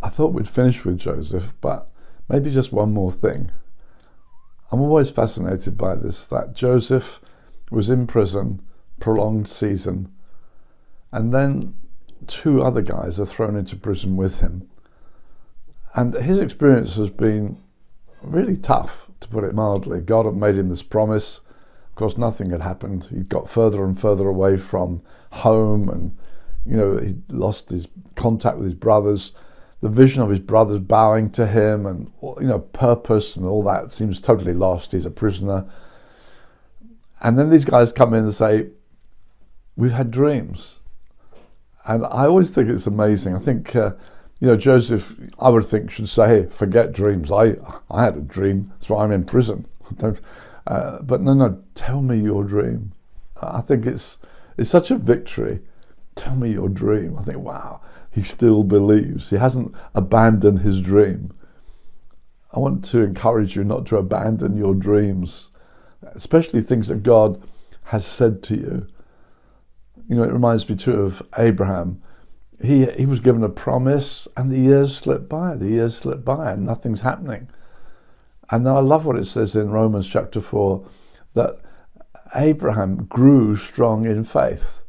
I thought we'd finish with Joseph, but maybe just one more thing. I'm always fascinated by this, that Joseph was in prison, prolonged season, and then two other guys are thrown into prison with him. And his experience has been really tough, to put it mildly. God had made him this promise. Of course, nothing had happened. He got further and further away from home, and he lost his contact with his brothers. The vision of his brothers bowing to him and purpose and all that seems totally lost. He's a prisoner. And then these guys come in and say, we've had dreams. And I always think it's amazing. I think Joseph, I would think, should say, hey, forget dreams. I had a dream, that's why I'm in prison. But no, tell me your dream. I think it's such a victory. Tell me your dream. I think, wow, he still believes. He hasn't abandoned his dream. I want to encourage you not to abandon your dreams, especially things that God has said to you. It reminds me too of Abraham. He was given a promise, and the years slipped by, and nothing's happening. And then I love what it says in Romans chapter 4, that Abraham grew strong in faith.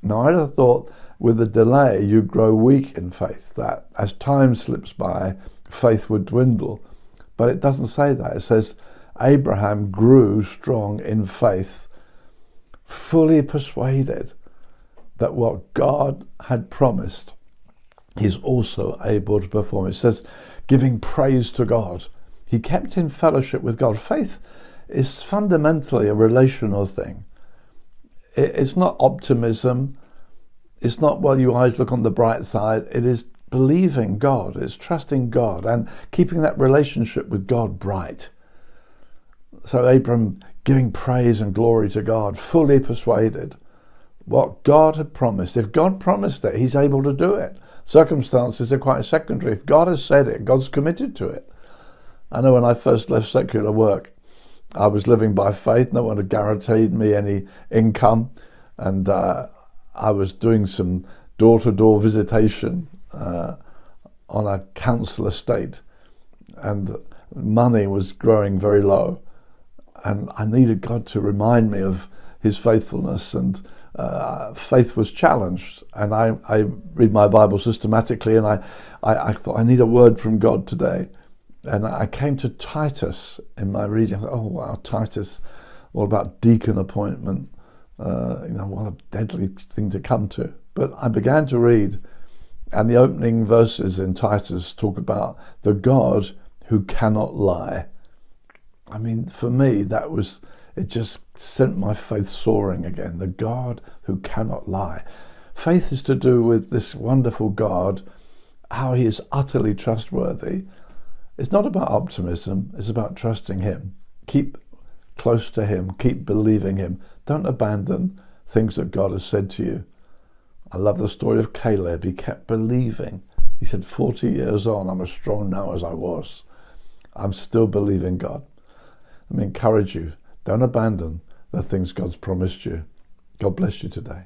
Now, I'd have thought with the delay, you grow weak in faith, that as time slips by, faith would dwindle. But it doesn't say that. It says Abraham grew strong in faith, fully persuaded that what God had promised, he's also able to perform. It says, giving praise to God. He kept in fellowship with God. Faith is fundamentally a relational thing. It's not optimism. It's not, well, you always look on the bright side. It is believing God. It's trusting God and keeping that relationship with God bright. So Abram giving praise and glory to God, fully persuaded what God had promised. If God promised it, he's able to do it. Circumstances are quite secondary. If God has said it, God's committed to it. I know when I first left secular work, I was living by faith. No one had guaranteed me any income, and I was doing some door-to-door visitation on a council estate, and money was growing very low, and I needed God to remind me of his faithfulness, and faith was challenged. And I read my Bible systematically, and I thought, I need a word from God today. And I came to Titus in my reading. I thought, oh wow, Titus, all about deacon appointment. What a deadly thing to come to. But I began to read, and the opening verses in Titus talk about the God who cannot lie. I mean, for me, it just sent my faith soaring again. The God who cannot lie. Faith is to do with this wonderful God, how he is utterly trustworthy. It's not about optimism, it's about trusting him. Keep close to him, keep believing him. Don't abandon things that God has said to you. I love the story of Caleb. He kept believing. He said, 40 years on, I'm as strong now as I was. I'm still believing God. Let me encourage you, don't abandon the things God's promised you. God bless you today.